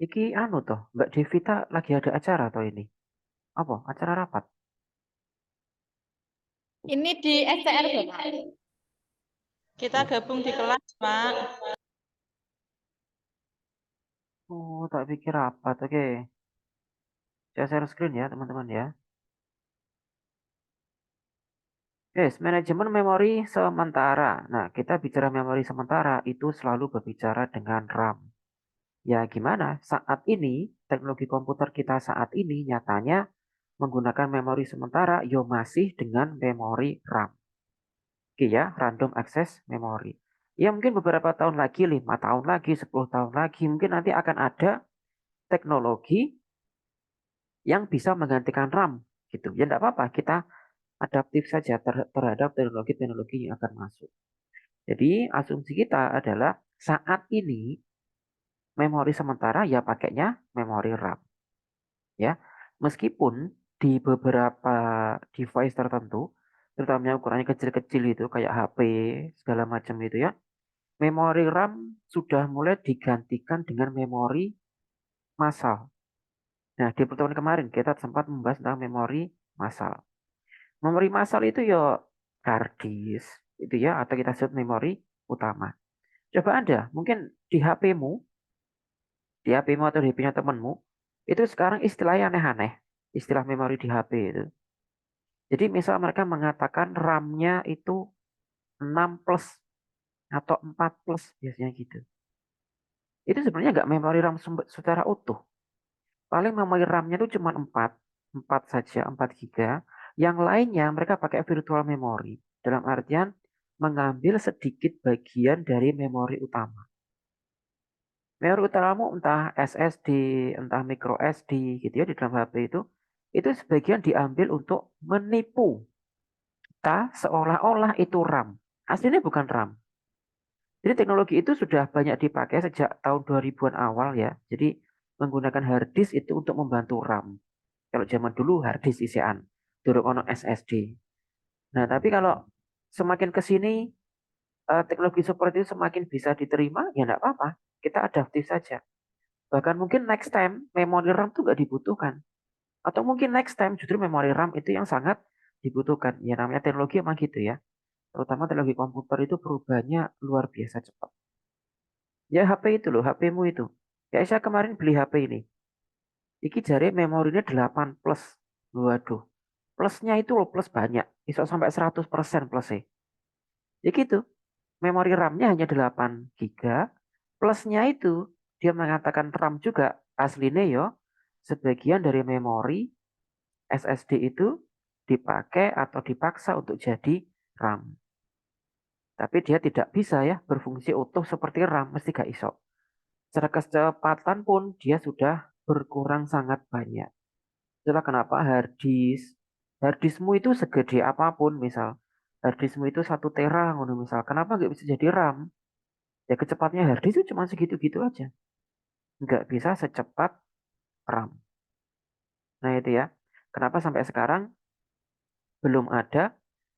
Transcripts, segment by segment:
Iki anu toh, Mbak Devita lagi ada acara toh ini. Apa? Acara rapat. Ini di STR, Bapak. Kita gabung di kelas, Pak. Oh, tak pikir rapat. Oke. Saya share screen ya, teman-teman ya. Yes, manajemen memori sementara. Nah, kita bicara memori sementara itu selalu berbicara dengan RAM. Ya, gimana? Saat ini, teknologi komputer kita saat ini nyatanya menggunakan memori sementara, yo masih dengan memori RAM. Oke ya, random access memory. Ya mungkin beberapa tahun lagi, 5 tahun lagi, 10 tahun lagi, mungkin nanti akan ada teknologi yang bisa menggantikan RAM gitu. Ya enggak apa-apa, kita adaptif saja terhadap teknologi-teknologi yang akan masuk. Jadi asumsi kita adalah saat ini memori sementara ya pakainya memori RAM. Ya, meskipun di beberapa device tertentu, terutama ukurannya kecil-kecil itu kayak HP segala macam itu ya, memori RAM sudah mulai digantikan dengan memori massal. Nah, di pertemuan kemarin kita sempat membahas tentang memori massal. Memori massal itu ya hard disk itu ya, atau kita sebut memori utama. Coba Anda, mungkin di HP-mu, atau di HP-nya temanmu, itu sekarang istilahnya aneh-aneh. Istilah memori di HP itu. Jadi misal mereka mengatakan RAM-nya itu 6 plus atau 4 plus biasanya gitu. Itu sebenarnya nggak memori RAM secara utuh. Paling memori RAM-nya itu cuma 4 saja, 4 giga. Yang lainnya mereka pakai virtual memory. Dalam artian mengambil sedikit bagian dari memori utama. Memori utamamu entah SSD, entah micro SD gitu ya di dalam HP itu sebagian diambil untuk menipu kita seolah-olah itu RAM. Aslinya bukan RAM. Jadi teknologi itu sudah banyak dipakai sejak tahun 2000-an awal ya. Jadi menggunakan hard disk itu untuk membantu RAM. Kalau zaman dulu hard disk isian, durung ono SSD. Nah, tapi kalau semakin ke sini teknologi seperti itu semakin bisa diterima, ya enggak apa-apa. Kita adaptif saja. Bahkan mungkin next time memori RAM itu nggak dibutuhkan. Atau mungkin next time justru memori RAM itu yang sangat dibutuhkan. Ya namanya teknologi emang gitu ya. Terutama teknologi komputer itu perubahannya luar biasa cepat. Ya HP itu loh, HP-mu itu. Ya saya kemarin beli HP ini. Iki jari memorinya 8 plus. Waduh. Plusnya itu loh plus banyak. Bisa sampai 100% plus sih. Ya gitu. Memori RAM-nya hanya 8 giga. Plusnya itu dia mengatakan RAM juga aslinya yo. Sebagian dari memori SSD itu dipakai atau dipaksa untuk jadi RAM. Tapi dia tidak bisa ya berfungsi utuh seperti RAM. Mesti gak iso. Secara kecepatan pun dia sudah berkurang sangat banyak. Itulah kenapa harddiskmu itu segede apapun misal. Harddiskmu itu 1 tera misal. Kenapa nggak bisa jadi RAM? Ya kecepatnya harddisk itu cuma segitu-gitu aja. Nggak bisa secepat RAM. Nah itu ya. Kenapa sampai sekarang belum ada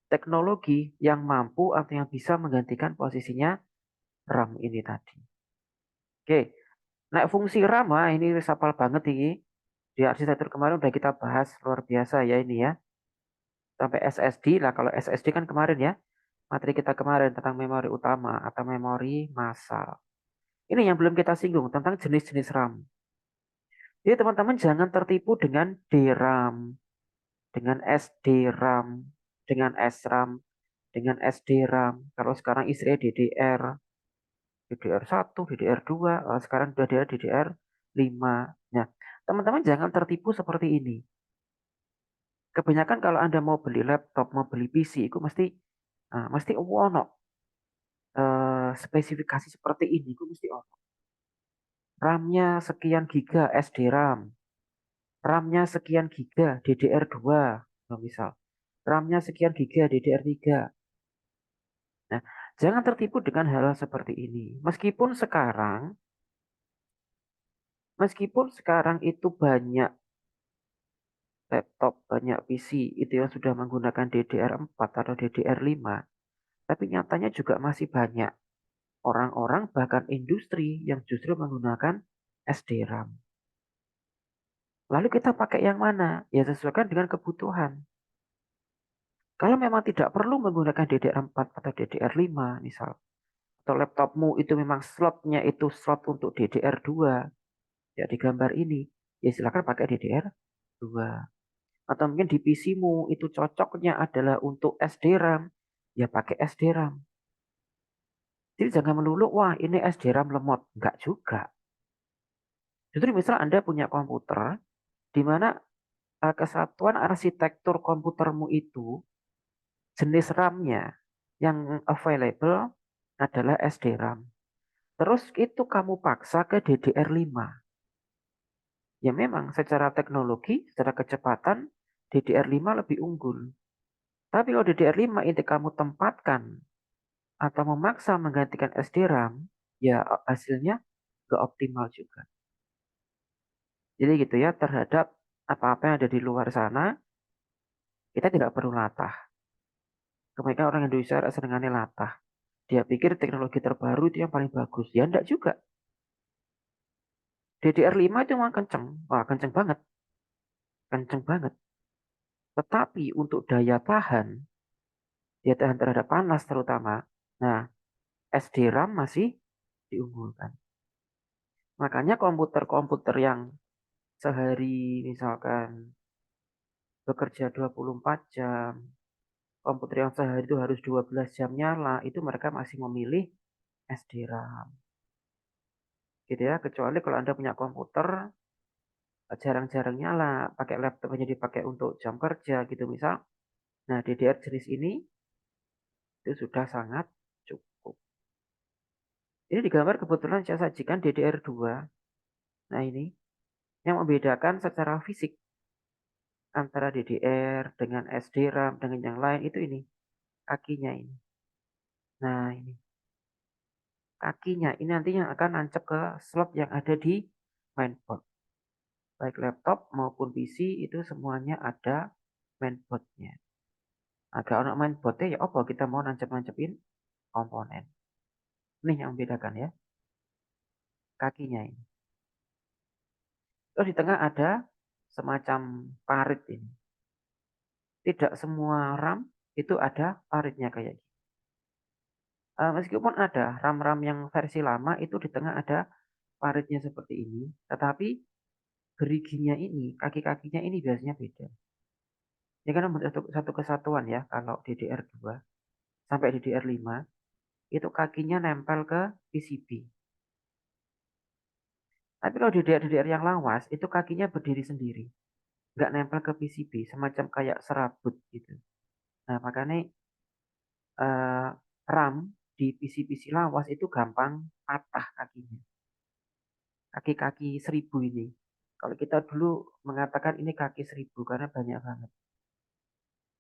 teknologi yang mampu atau yang bisa menggantikan posisinya RAM ini tadi. Oke. Nah fungsi RAM, ini sapal banget ini. Di arsitektur kemarin udah kita bahas luar biasa ya ini ya. Sampai SSD lah, kalau SSD kan kemarin ya. Materi kita kemarin tentang memori utama atau memori massal. Ini yang belum kita singgung tentang jenis-jenis RAM. Jadi teman-teman jangan tertipu dengan DRAM, dengan SDRAM, dengan SRAM, dengan SDRAM. Kalau sekarang istilahnya DDR, DDR1, DDR2, sekarang sudah ada DDR5. Nah, teman-teman jangan tertipu seperti ini. Kebanyakan kalau Anda mau beli laptop, mau beli PC, itu mesti ono spesifikasi seperti ini, itu mesti ono. RAM-nya sekian giga SDRAM, RAM-nya sekian giga DDR2, misal. RAM-nya sekian giga DDR3. Nah, jangan tertipu dengan hal seperti ini. Meskipun sekarang itu banyak laptop, banyak PC itu yang sudah menggunakan DDR4 atau DDR5, tapi nyatanya juga masih banyak orang-orang bahkan industri yang justru menggunakan SD RAM. Lalu kita pakai yang mana? Ya sesuaikan dengan kebutuhan. Kalau memang tidak perlu menggunakan DDR4 atau DDR5 misal, atau laptopmu itu memang slotnya itu slot untuk DDR2, ya di gambar ini, ya silakan pakai DDR2. Atau mungkin di PC-mu itu cocoknya adalah untuk SD RAM, ya pakai SD RAM. Jadi jangan melulu, wah ini SD RAM lemot. Enggak juga. Justru misal Anda punya komputer, di mana kesatuan arsitektur komputermu itu, jenis RAM-nya yang available adalah SD RAM. Terus itu kamu paksa ke DDR5. Ya memang secara teknologi, secara kecepatan, DDR5 lebih unggul. Tapi kalau DDR5 itu kamu tempatkan atau memaksa menggantikan SD RAM, ya hasilnya gak optimal juga. Jadi gitu ya, terhadap apa-apa yang ada di luar sana, kita tidak perlu latah. Kebanyakan orang Indonesia seringane latah. Dia pikir teknologi terbaru itu yang paling bagus. Ya enggak juga. DDR5 itu memang kenceng. Wah, kenceng banget. Kenceng banget. Tetapi untuk daya tahan terhadap panas terutama, nah SD RAM masih diunggulkan. Makanya komputer-komputer yang sehari misalkan bekerja 24 jam, komputer yang sehari itu harus 12 jam nyala, itu mereka masih memilih SD RAM. Gitu ya, kecuali kalau Anda punya komputer jarang-jarang nyala, pakai laptop hanya dipakai untuk jam kerja gitu misal. Nah, DDR jenis ini itu sudah sangat cukup. Ini di gambar kebetulan saya sajikan DDR2. Nah, ini yang membedakan secara fisik antara DDR dengan SD RAM dengan yang lain itu ini, kakinya ini. Nah, ini kakinya ini nantinya akan nancap ke slot yang ada di mainboard. Baik laptop maupun PC itu semuanya ada mainboardnya. Agak orang mainboardnya ya apa kita mau nancep-nancepin komponen. Ini yang membedakan ya, kakinya ini. Terus di tengah ada semacam parit ini. Tidak semua RAM itu ada paritnya kayak gini. Meskipun ada RAM-RAM yang versi lama itu di tengah ada paritnya seperti ini, tetapi geriginya ini, kaki-kakinya ini biasanya beda. Ini kan satu kesatuan ya, kalau DDR2 sampai DDR5 itu kakinya nempel ke PCB. Tapi kalau DDR-DDR yang lawas itu kakinya berdiri sendiri, nggak nempel ke PCB, semacam kayak serabut gitu. Nah makanya RAM di PC-PC lawas itu gampang patah kakinya. Kaki-kaki 1000 ini. Kalau kita dulu mengatakan ini kaki 1000 karena banyak banget.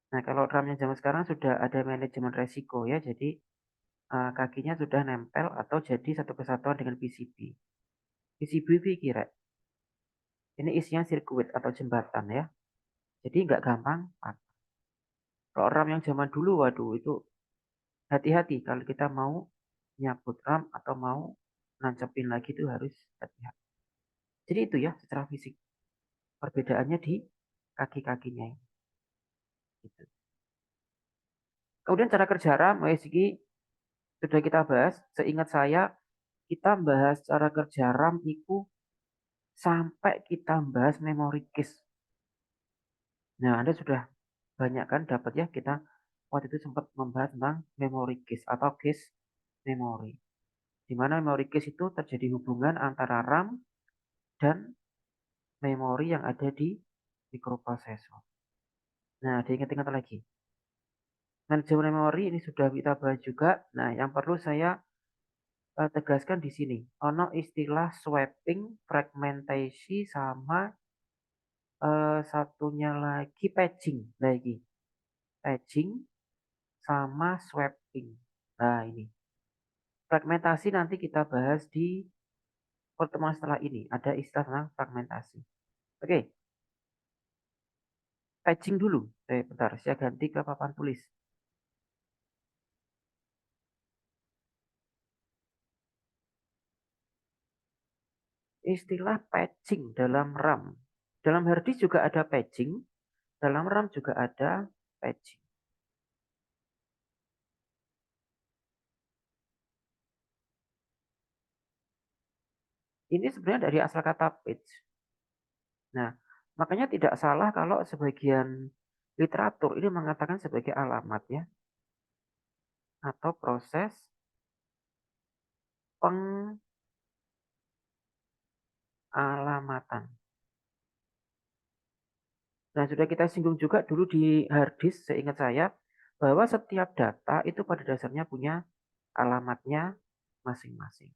Nah kalau RAM yang zaman sekarang sudah ada manajemen resiko ya, jadi kakinya sudah nempel atau jadi satu kesatuan dengan PCB. PCB kira ini isinya sirkuit atau jembatan ya. Jadi nggak gampang patah. Kalau RAM yang zaman dulu, waduh itu hati-hati kalau kita mau nyabut RAM atau mau nancepin lagi itu harus hati-hati. Jadi itu ya secara fisik perbedaannya di kaki-kakinya. Gitu. Kemudian cara kerja RAM, segi sudah kita bahas. Seingat saya kita bahas cara kerja RAM itu sampai kita bahas memory case. Nah, Anda sudah banyak kan dapat ya kita waktu itu sempat membahas tentang memory case atau case memory. Di mana memory case itu terjadi hubungan antara RAM dan memori yang ada di mikroprosesor. Nah, diingat-ingat lagi. Manajemen memori ini sudah kita bahas juga. Nah, yang perlu saya tegaskan di sini. Ono istilah swapping, fragmentasi, sama satunya lagi patching. Lagi. Patching sama swapping. Nah, ini. Fragmentasi nanti kita bahas di pertemuan setelah ini. Ada istilah tentang fragmentasi. Oke, patching dulu. Bentar, saya ganti ke papan tulis. istilah patching dalam RAM. Dalam hard disk juga ada patching, dalam RAM juga ada patching. Ini sebenarnya dari asal kata patch. Nah, makanya tidak salah kalau sebagian literatur ini mengatakan sebagai alamat ya, atau proses pengalamatan. Nah, sudah kita singgung juga dulu di hard disk, seingat saya, bahwa setiap data itu pada dasarnya punya alamatnya masing-masing.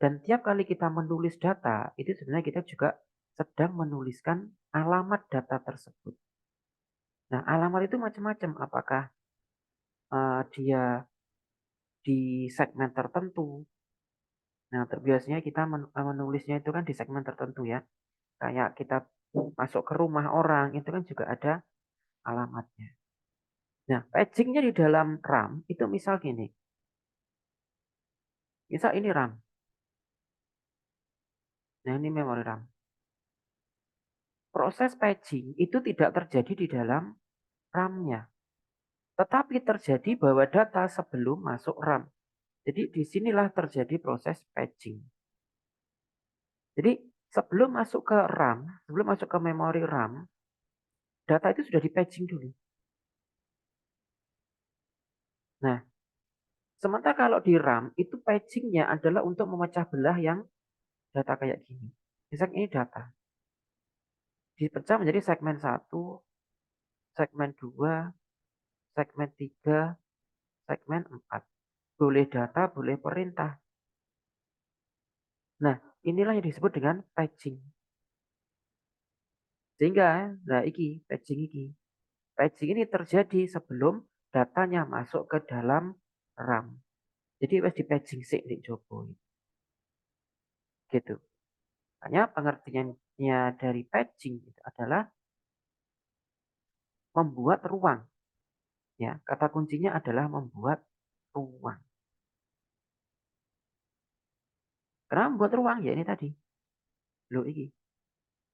Dan tiap kali kita menulis data, itu sebenarnya kita juga sedang menuliskan alamat data tersebut. Nah, alamat itu macam-macam. Apakah dia di segmen tertentu? Nah, biasanya kita menulisnya itu kan di segmen tertentu ya. Kayak kita masuk ke rumah orang, itu kan juga ada alamatnya. Nah, patchingnya di dalam RAM itu misal gini. Misal ini RAM. Nah, ini memori RAM. Proses patching itu tidak terjadi di dalam RAM-nya. Tetapi terjadi bahwa data sebelum masuk RAM. Jadi disinilah terjadi proses patching. Jadi sebelum masuk ke RAM, sebelum masuk ke memori RAM, data itu sudah di patching dulu. Nah, sementara kalau di RAM, itu patchingnya adalah untuk memecah belah yang data kayak gini. Misalnya ini data. Dipecah menjadi segmen 1, segmen 2, segmen 3, segmen 4. Boleh data, boleh perintah. Nah, inilah yang disebut dengan patching. Sehingga, nah iki, patching iki. Patching ini terjadi sebelum datanya masuk ke dalam RAM. Jadi wes di patching sik di Jopo. Gitu. Makanya pengertiannya dari patching itu adalah membuat ruang. Ya, kata kuncinya adalah membuat ruang. Kenapa membuat ruang? Ya ini tadi. Loh ini.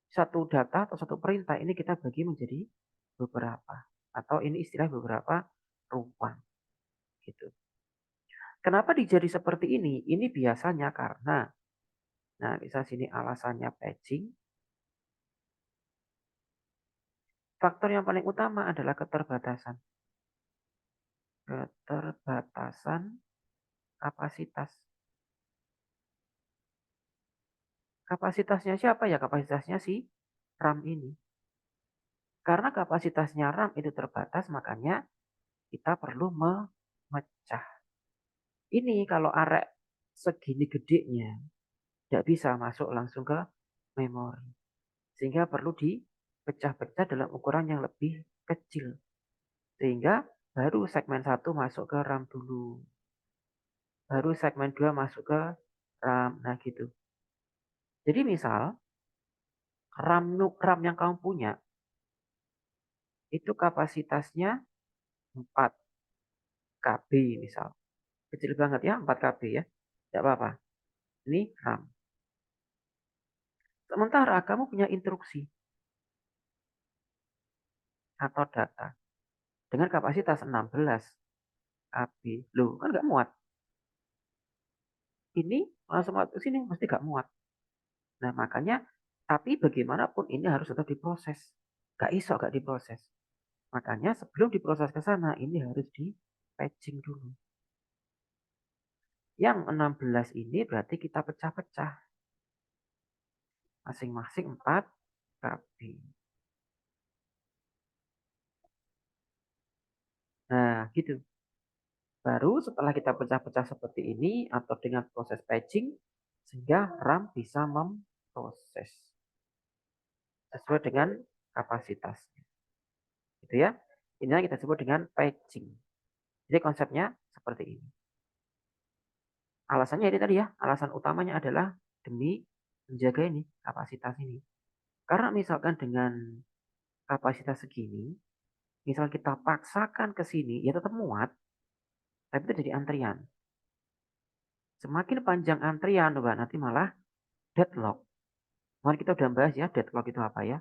Satu data atau satu perintah ini kita bagi menjadi beberapa. Atau ini istilah beberapa ruang. Gitu. Kenapa dijadi seperti ini? Ini biasanya karena, nah bisa sini alasannya patching. Faktor yang paling utama adalah keterbatasan. Keterbatasan kapasitas. Kapasitasnya siapa ya? Kapasitasnya si RAM ini. Karena kapasitasnya RAM itu terbatas, makanya kita perlu memecah. Ini kalau arek segini gedenya, tidak bisa masuk langsung ke memori. Sehingga perlu dipecah-pecah dalam ukuran yang lebih kecil. Sehingga baru segmen 1 masuk ke RAM dulu. Baru segmen 2 masuk ke RAM. Nah gitu. Jadi misal RAM yang kamu punya itu kapasitasnya 4 KB misal. Kecil banget ya 4 KB ya. Tidak apa-apa. Ini RAM. Sementara kamu punya instruksi atau data dengan kapasitas 16 KB. Loh, kan nggak muat. Ini langsung masuk ke sini mesti nggak muat. Nah, makanya tapi bagaimanapun ini harus tetap diproses. Gak iso gak diproses. Makanya sebelum diproses ke sana ini harus di patching dulu. Yang 16 ini berarti kita pecah-pecah. Masing-masing 4 KB. Nah, gitu. Baru setelah kita pecah-pecah seperti ini atau dengan proses patching, sehingga RAM bisa memproses sesuai dengan kapasitasnya. Gitu ya. Inilah kita sebut dengan patching. Jadi konsepnya seperti ini. Alasannya ini tadi ya, alasan utamanya adalah demi menjaga ini kapasitas ini. Karena misalkan dengan kapasitas segini, misal kita paksakan ke sini, ya tetap muat, tapi itu jadi antrian. Semakin panjang antrian, nanti malah deadlock. Kemarin kita udah bahas ya deadlock itu apa ya.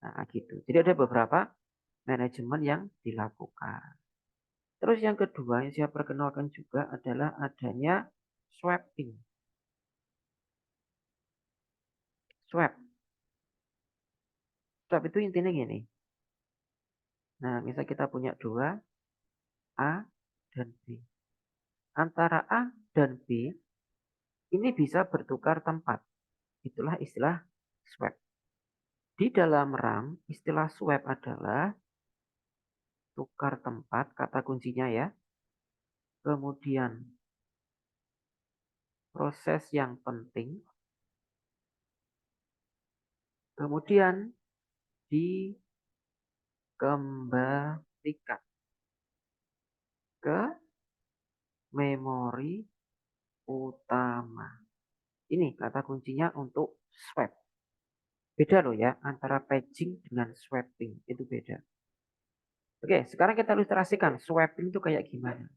Nah, gitu. Jadi ada beberapa manajemen yang dilakukan. Terus yang kedua yang saya perkenalkan juga adalah adanya swapping. Swap. Swap itu intinya gini. Nah, misal kita punya dua, A dan B. Antara A dan B ini bisa bertukar tempat. Itulah istilah swap. Di dalam RAM, istilah swap adalah tukar tempat, kata kuncinya ya. Kemudian proses yang penting. Kemudian dikembalikan ke memori utama. Ini kata kuncinya untuk swap. Beda loh ya, antara paging dengan swapping. Itu beda. Oke, sekarang kita ilustrasikan swapping itu kayak gimana.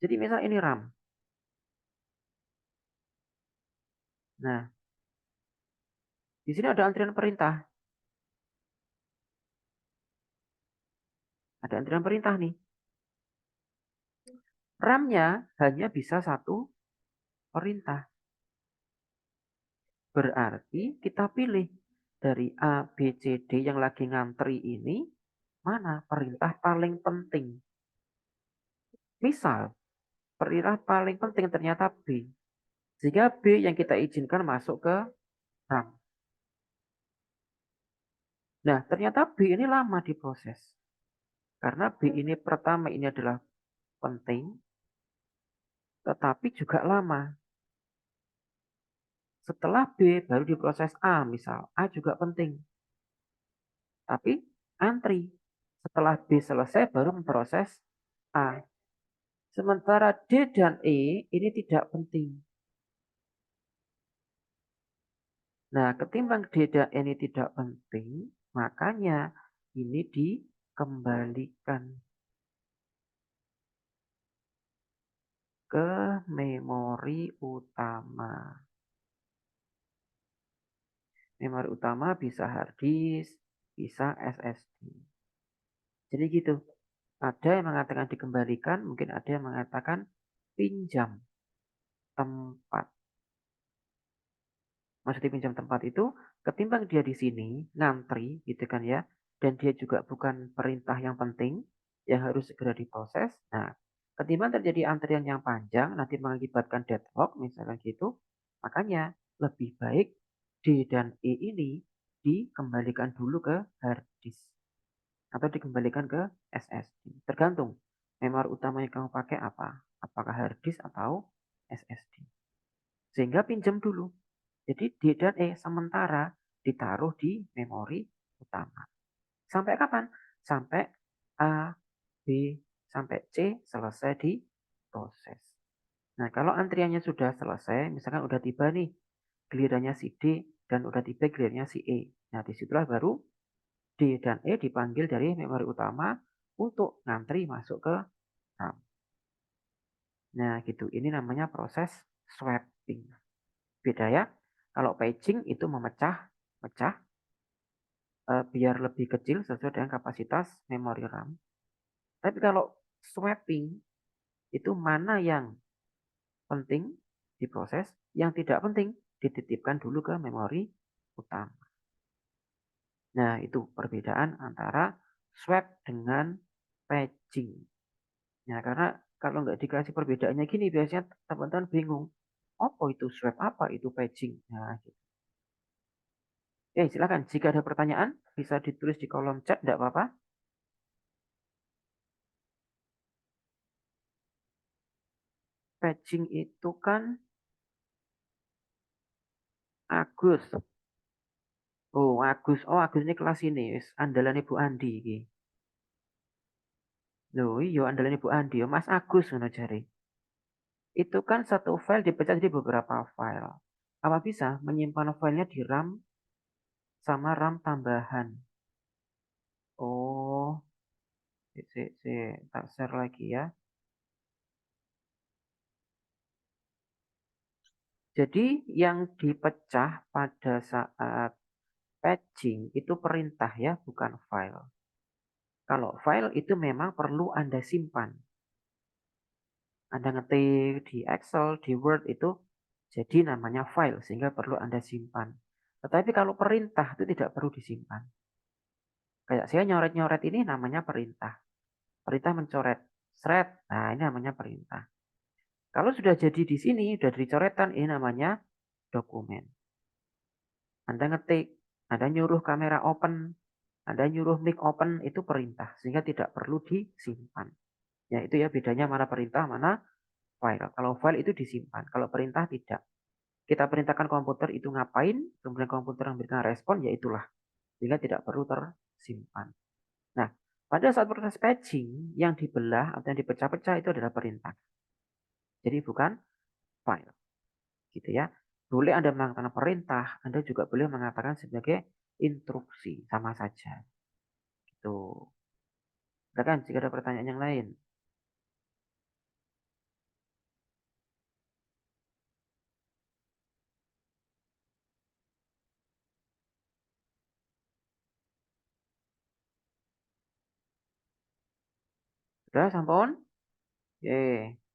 Jadi misal ini RAM. Nah, di sini ada antrian perintah. Ada antrian perintah nih. RAM-nya hanya bisa satu perintah. Berarti kita pilih dari A, B, C, D yang lagi ngantri ini, mana perintah paling penting. Misal, perintah paling penting ternyata B. Sehingga B yang kita izinkan masuk ke RAM. Nah, ternyata B ini lama diproses. Karena B ini pertama ini adalah penting, tetapi juga lama. Setelah B baru diproses A, misal. A juga penting. Tapi antri. Setelah B selesai baru memproses A. Sementara D dan E ini tidak penting. Nah, ketimbang D dan E ini tidak penting, makanya ini dikembalikan ke memori utama. Memori utama bisa hard disk, bisa SSD. Jadi gitu. Ada yang mengatakan dikembalikan, mungkin ada yang mengatakan pinjam tempat. Maksudnya pinjam tempat itu ketimbang dia di sini ngantri gitu kan ya, dan dia juga bukan perintah yang penting yang harus segera diproses. Nah, ketimbang terjadi antrian yang panjang nanti mengakibatkan deadlock misalnya gitu, makanya lebih baik D dan E ini dikembalikan dulu ke hard disk atau dikembalikan ke SSD. Tergantung memori utama yang kamu pakai apa, apakah hard disk atau SSD. Sehingga pinjam dulu. Jadi D dan E sementara ditaruh di memori utama. Sampai kapan? Sampai A, B, sampai C selesai diproses. Nah, kalau antriannya sudah selesai, misalkan udah tiba nih gilirannya si D dan udah tiba gilirannya si E. Nah, disitulah baru D dan E dipanggil dari memori utama untuk ngantri masuk ke RAM. Nah, gitu. Ini namanya proses swapping. Beda ya. Kalau paging itu memecah biar lebih kecil sesuai dengan kapasitas memori RAM. Tapi kalau swapping itu mana yang penting diproses, yang tidak penting dititipkan dulu ke memori utama. Nah, itu perbedaan antara swap dengan paging. Nah, karena kalau nggak dikasih perbedaannya gini, biasanya teman-teman bingung. Apa itu swap, apa itu paging? Nah, gitu. Silakan. Jika ada pertanyaan, bisa ditulis di kolom chat, tidak apa-apa. Paging itu kan Agus. Oh, Agus. Oh, Agus ini kelas ini. Andalan Ibu Andi. Iki. Loh, iya andalan Ibu Andi. Oh, Mas Agus, ngono jare. Itu kan satu file dipecah jadi beberapa file. Apa bisa menyimpan filenya di RAM sama RAM tambahan? Oh, tak share lagi ya. Jadi yang dipecah pada saat patching itu perintah ya, bukan file. Kalau file itu memang perlu Anda simpan. Anda ngetik di Excel, di Word itu jadi namanya file sehingga perlu Anda simpan. Tetapi kalau perintah itu tidak perlu disimpan. Kayak saya nyoret-nyoret ini namanya perintah. Perintah mencoret. Thread. Nah, ini namanya perintah. Kalau sudah jadi di sini, sudah dicoretan, ini namanya dokumen. Anda ngetik, Anda nyuruh kamera open, Anda nyuruh mic open, itu perintah. Sehingga tidak perlu disimpan. Ya, itu ya bedanya mana perintah, mana file. Kalau file itu disimpan, kalau perintah tidak. Kita perintahkan komputer itu ngapain, kemudian komputer memberikan respon, ya itulah. Sehingga tidak perlu tersimpan. Nah, pada saat proses patching, yang dibelah atau yang dipecah-pecah itu adalah perintah. Jadi bukan file. Gitu ya. Boleh Anda mengatakan perintah, Anda juga boleh mengatakan sebagai instruksi, sama saja. Gitu. Silakan jika ada pertanyaan yang lain. Sudah, sampun? Oke.